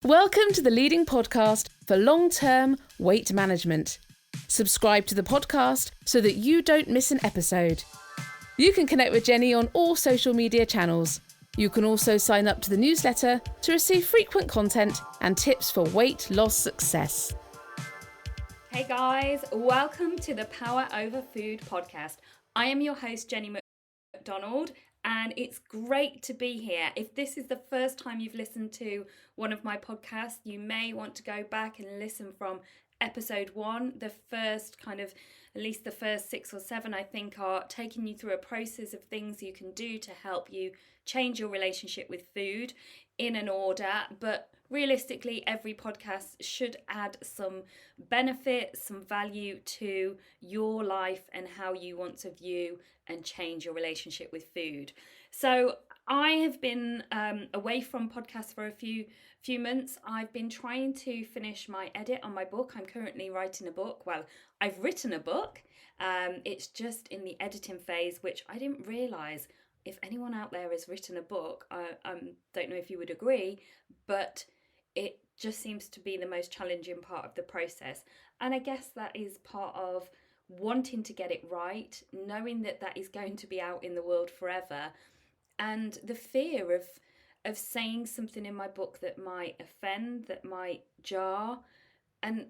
Welcome to the leading podcast for long-term weight management. Subscribe to the podcast so that you don't miss an episode. You can connect with Jenny on all social media channels. You can also sign up to the newsletter to receive frequent content and tips for weight loss success. Hey guys, welcome to the Power Over Food podcast. I am your host, Jenny McDonald, and it's great to be here. If this is the first time you've listened to one of my podcasts, you may want to go back and listen from episode 1. The first at least the first 6 or 7, I think, are taking you through a process of things you can do to help you change your relationship with food in an order. But realistically, every podcast should add some benefit, some value to your life and how you want to view and change your relationship with food. So I have been away from podcasts for a few months. I've been trying to finish my edit on my book. I'm currently writing a book. Well, I've written a book. It's just in the editing phase, which I didn't realise. If anyone out there has written a book, I don't know if you would agree, but it just seems to be the most challenging part of the process. And I guess that is part of wanting to get it right, knowing that that is going to be out in the world forever, and the fear of saying something in my book that might offend, that might jar. And,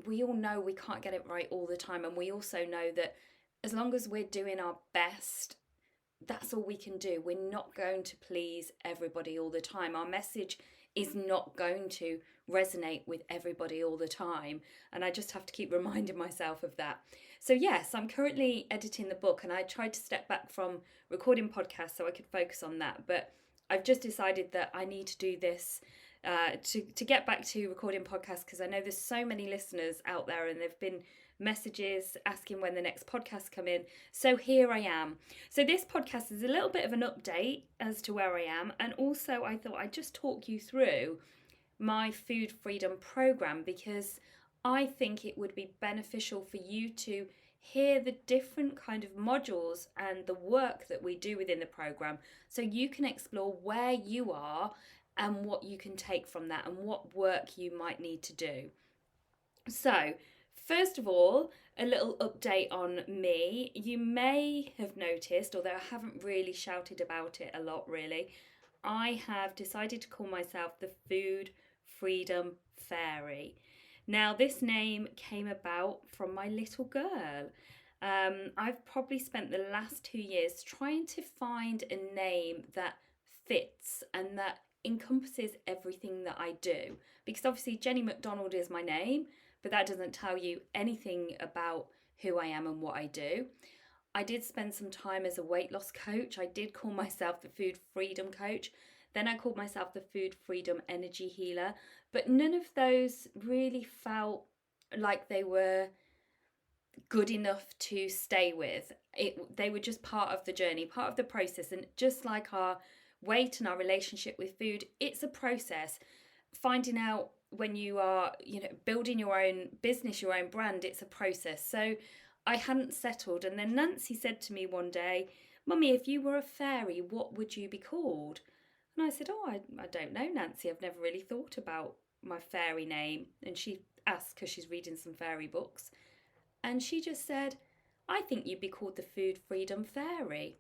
we all know we can't get it right all the time. And we also know that as long as we're doing our best, that's all we can do. We're not going to please everybody all the time. Our message is not going to resonate with everybody all the time. And I just have to keep reminding myself of that. So yes, I'm currently editing the book, and I tried to step back from recording podcasts so I could focus on that. But I've just decided that I need to do this to get back to recording podcasts, because I know there's so many listeners out there, and there've been messages asking when the next podcasts come in. So here I am. So this podcast is a little bit of an update as to where I am, and also I thought I'd just talk you through my food freedom program, because I think it would be beneficial for you to hear the different kind of modules and the work that we do within the program, so you can explore where you are and what you can take from that and what work you might need to do. So first of all, a little update on me. You may have noticed, although I haven't really shouted about it a lot really, I have decided to call myself the Food Freedom Fairy. Now, this name came about from my little girl. I've probably spent the last 2 years trying to find a name that fits and that encompasses everything that I do. Because obviously Jenny McDonald is my name, but that doesn't tell you anything about who I am and what I do. I did spend some time as a weight loss coach. I did call myself the Food Freedom Coach. Then I called myself the Food Freedom Energy Healer. But none of those really felt like they were good enough to stay with. They were just part of the journey, part of the process. And just like our weight and our relationship with food, it's a process. Finding out when you are, building your own business, your own brand, it's a process. So I hadn't settled. And then Nancy said to me one day, "Mummy, if you were a fairy, what would you be called?" And I said, I don't know, Nancy. I've never really thought about my fairy name. And she asked because she's reading some fairy books. And she just said, "I think you'd be called the Food Freedom Fairy."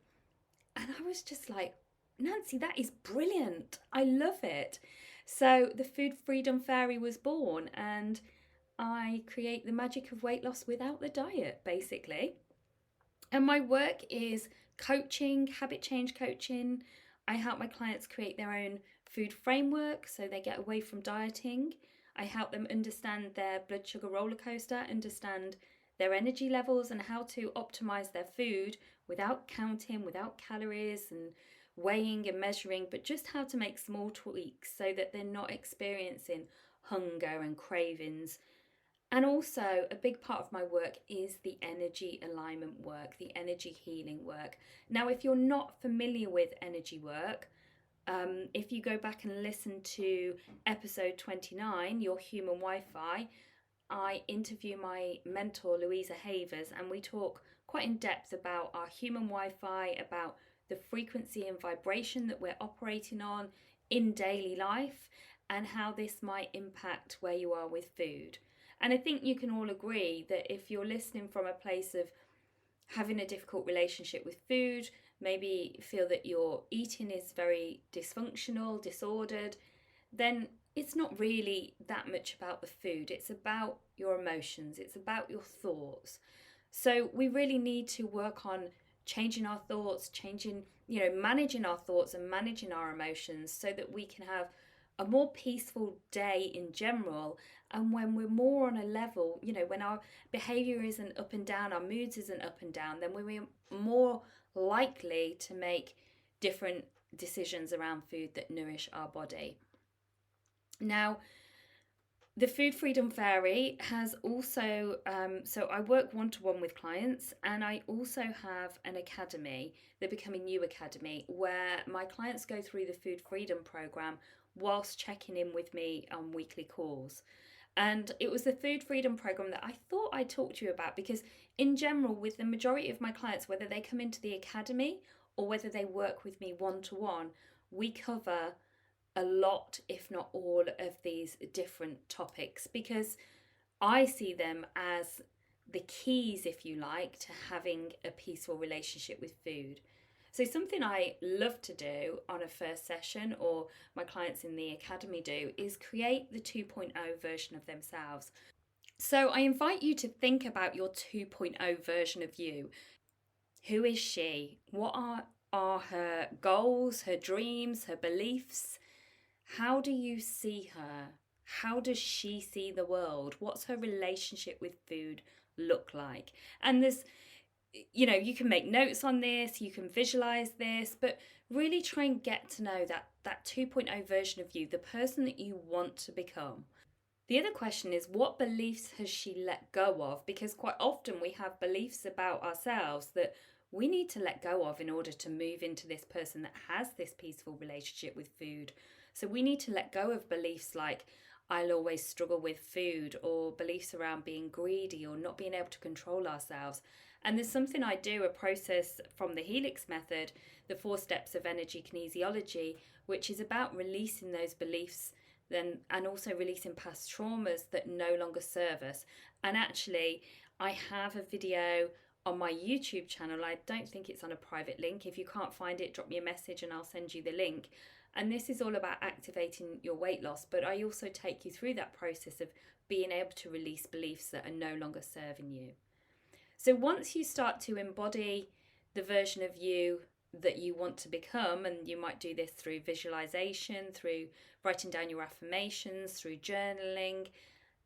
And I was just like, "Nancy, that is brilliant. I love it." So the Food Freedom Fairy was born, and I create the magic of weight loss without the diet, basically. And my work is coaching, habit change coaching. I help my clients create their own food framework so they get away from dieting. I help them understand their blood sugar roller coaster, understand their energy levels, and how to optimize their food without counting, without calories and weighing and measuring, but just how to make small tweaks so that they're not experiencing hunger and cravings. And also a big part of my work is the energy alignment work, the energy healing work. Now, if you're not familiar with energy work, if you go back and listen to episode 29, Your Human Wi-Fi, I interview my mentor, Louisa Havers, and we talk quite in depth about our human Wi-Fi, about the frequency and vibration that we're operating on in daily life, and how this might impact where you are with food. And I think you can all agree that if you're listening from a place of having a difficult relationship with food, maybe feel that your eating is very dysfunctional, disordered, then it's not really that much about the food. It's about your emotions, it's about your thoughts. So we really need to work on changing our thoughts, managing our thoughts and managing our emotions so that we can have a more peaceful day in general. And when we're more on a level, when our behavior isn't up and down, our moods isn't up and down, then we're more likely to make different decisions around food that nourish our body. Now, the Food Freedom Fairy has also, so I work one-to-one with clients, and I also have an academy, the Becoming You Academy, where my clients go through the Food Freedom Programme whilst checking in with me on weekly calls. And it was the Food Freedom Programme that I thought I'd talk to you about, because in general, with the majority of my clients, whether they come into the academy or whether they work with me one-to-one, we cover a lot, if not all, of these different topics, because I see them as the keys, if you like, to having a peaceful relationship with food. So something I love to do on a first session, or my clients in the academy do, is create the 2.0 version of themselves. So I invite you to think about your 2.0 version of you. Who is she? What are her goals, her dreams, her beliefs? How do you see her? How does she see the world? What's her relationship with food look like? And there's, you can make notes on this, you can visualize this, but really try and get to know that 2.0 version of you, the person that you want to become. The other question is, what beliefs has she let go of? Because quite often we have beliefs about ourselves that we need to let go of in order to move into this person that has this peaceful relationship with food. So we need to let go of beliefs like, I'll always struggle with food, or beliefs around being greedy or not being able to control ourselves. And there's something I do, a process from the Helix method, the 4 steps of energy kinesiology, which is about releasing those beliefs and also releasing past traumas that no longer serve us. And actually, I have a video on my YouTube channel. I don't think it's on a private link. If you can't find it, drop me a message and I'll send you the link. And this is all about activating your weight loss, but I also take you through that process of being able to release beliefs that are no longer serving you. So once you start to embody the version of you that you want to become, and you might do this through visualization, through writing down your affirmations, through journaling,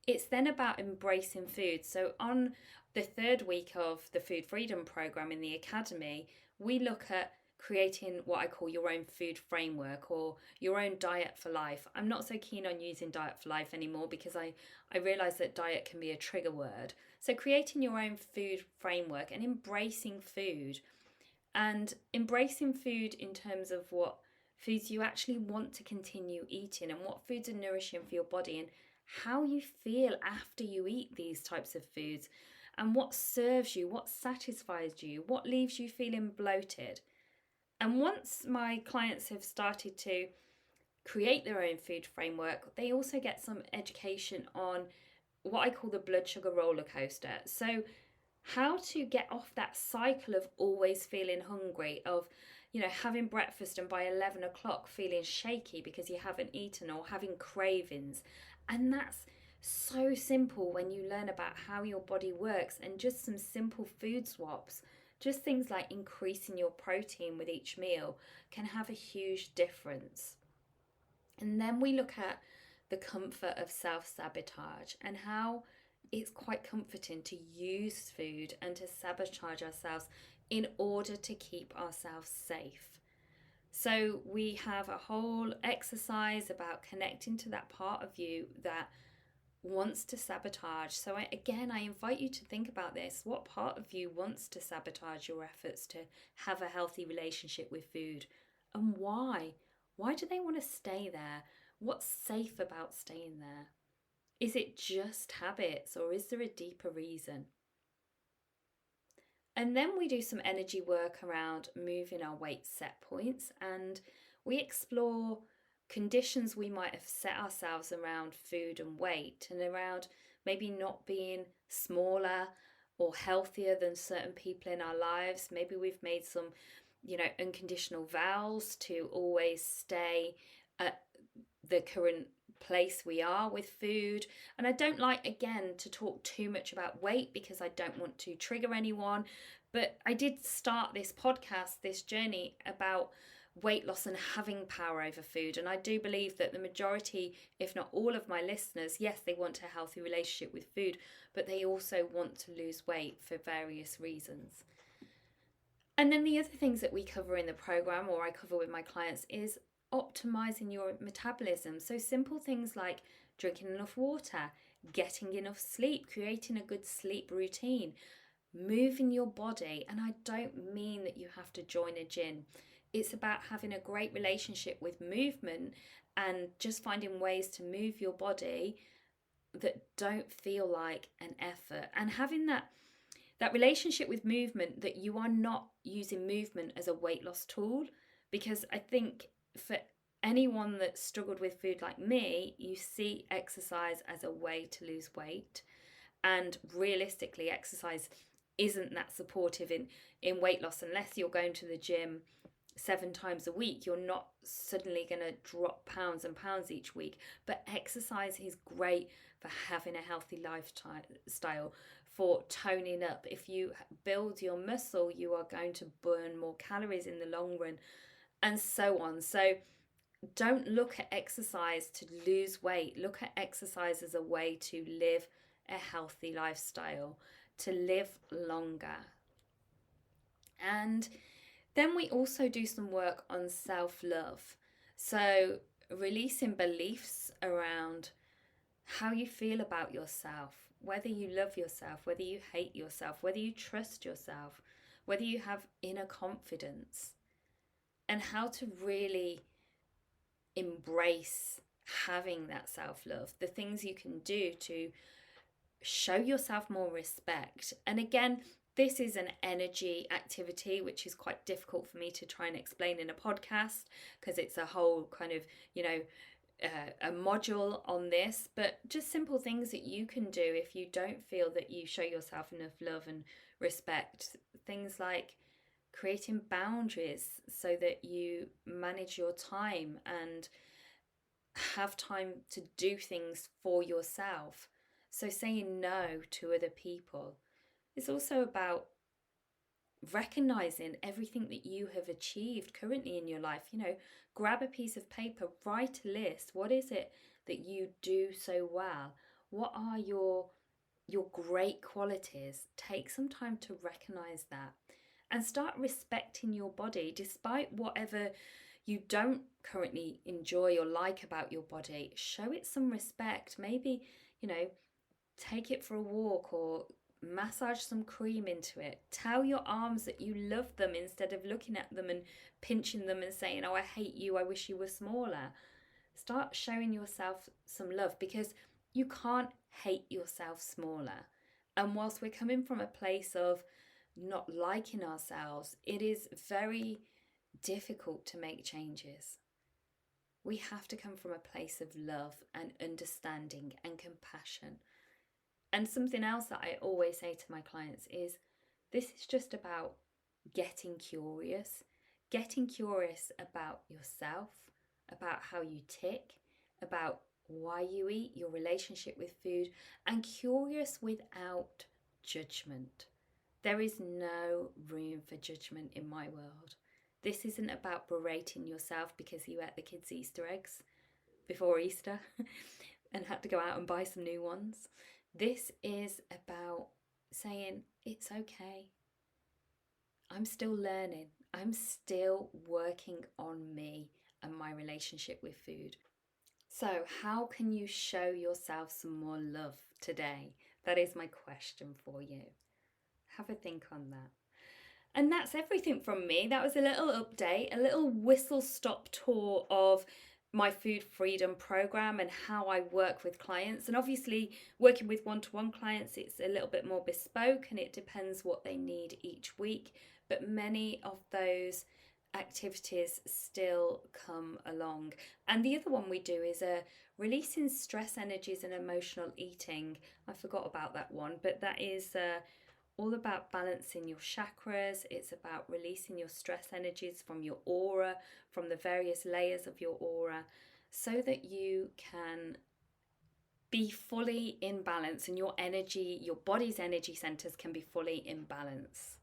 it's then about embracing food. So on the 3rd week of the Food Freedom Programme in the Academy, we look at creating what I call your own food framework, or your own diet for life. I'm not so keen on using diet for life anymore, because I realise that diet can be a trigger word. So creating your own food framework and embracing food. And embracing food in terms of what foods you actually want to continue eating, and what foods are nourishing for your body, and how you feel after you eat these types of foods, and what serves you, what satisfies you, what leaves you feeling bloated. And once my clients have started to create their own food framework, they also get some education on what I call the blood sugar roller coaster. So how to get off that cycle of always feeling hungry, of having breakfast and by 11 o'clock feeling shaky because you haven't eaten, or having cravings. And that's so simple when you learn about how your body works, and just some simple food swaps, just things like increasing your protein with each meal, can have a huge difference. And then we look at the comfort of self-sabotage, and how it's quite comforting to use food and to sabotage ourselves in order to keep ourselves safe. So we have a whole exercise about connecting to that part of you that wants to sabotage. So I invite you to think about this. What part of you wants to sabotage your efforts to have a healthy relationship with food? And why? Why do they want to stay there? What's safe about staying there? Is it just habits, or is there a deeper reason? And then we do some energy work around moving our weight set points, and we explore conditions we might have set ourselves around food and weight, and around maybe not being smaller or healthier than certain people in our lives. Maybe we've made some, unconditional vows to always stay at the current place we are with food. And I don't like, again, to talk too much about weight because I don't want to trigger anyone. But I did start this podcast, this journey about weight loss and having power over food. And I do believe that the majority, if not all of my listeners, yes, they want a healthy relationship with food, but they also want to lose weight for various reasons. And then the other things that we cover in the program, or I cover with my clients, is optimizing your metabolism. So simple things like drinking enough water, getting enough sleep, creating a good sleep routine, moving your body. And I don't mean that you have to join a gym. It's about having a great relationship with movement and just finding ways to move your body that don't feel like an effort, and having that relationship with movement, that you are not using movement as a weight loss tool. Because I think for anyone that struggled with food like me, you see exercise as a way to lose weight, and realistically exercise isn't that supportive in weight loss. Unless you're going to the gym 7 times a week, you're not suddenly going to drop pounds and pounds each week. But exercise is great for having a healthy lifestyle, for toning up. If you build your muscle, you are going to burn more calories in the long run, and so on. So don't look at exercise to lose weight. Look at exercise as a way to live a healthy lifestyle, to live longer. And then we also do some work on self-love. So releasing beliefs around how you feel about yourself, whether you love yourself, whether you hate yourself, whether you trust yourself, whether you have inner confidence, and how to really embrace having that self-love, the things you can do to show yourself more respect. And again, this is an energy activity, which is quite difficult for me to try and explain in a podcast because it's a whole kind of, a module on this. But just simple things that you can do if you don't feel that you show yourself enough love and respect. Things like creating boundaries so that you manage your time and have time to do things for yourself. So saying no to other people. It's also about recognizing everything that you have achieved currently in your life. Grab a piece of paper, write a list. What is it that you do so well? What are your great qualities? Take some time to recognize that and start respecting your body, despite whatever you don't currently enjoy or like about your body. Show it some respect. Maybe, take it for a walk or massage some cream into it. Tell your arms that you love them instead of looking at them and pinching them and saying, oh, I hate you, I wish you were smaller. Start showing yourself some love, because you can't hate yourself smaller. And whilst we're coming from a place of not liking ourselves, it is very difficult to make changes. We have to come from a place of love and understanding and compassion. And something else that I always say to my clients is, this is just about getting curious about yourself, about how you tick, about why you eat, your relationship with food, and curious without judgment. There is no room for judgment in my world. This isn't about berating yourself because you ate the kids' Easter eggs before Easter and had to go out and buy some new ones. This is about saying, it's okay. I'm still learning. I'm still working on me and my relationship with food. So how can you show yourself some more love today? That is my question for you. Have a think on that. And that's everything from me. That was a little update, a little whistle-stop tour of my food freedom program and how I work with clients. And obviously working with one-to-one clients, it's a little bit more bespoke and it depends what they need each week. But many of those activities still come along. And the other one we do is releasing stress energies and emotional eating. I forgot about that one, but that is all about balancing your chakras. It's about releasing your stress energies from your aura, from the various layers of your aura, so that you can be fully in balance and your energy, your body's energy centers can be fully in balance.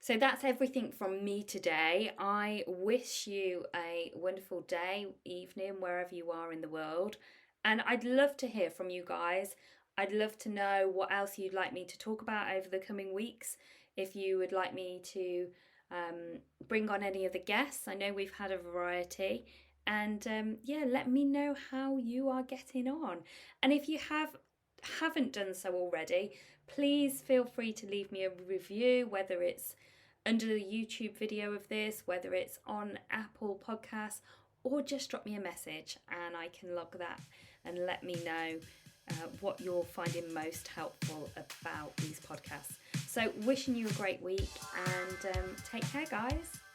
So that's everything from me today. I wish you a wonderful day, evening, wherever you are in the world. And I'd love to hear from you guys. I'd love to know what else you'd like me to talk about over the coming weeks. If you would like me to bring on any of the guests. I know we've had a variety. And let me know how you are getting on. And if you haven't done so already, please feel free to leave me a review, whether it's under the YouTube video of this, whether it's on Apple Podcasts, or just drop me a message and I can log that and let me know what you're finding most helpful about these podcasts. So wishing you a great week and take care, guys.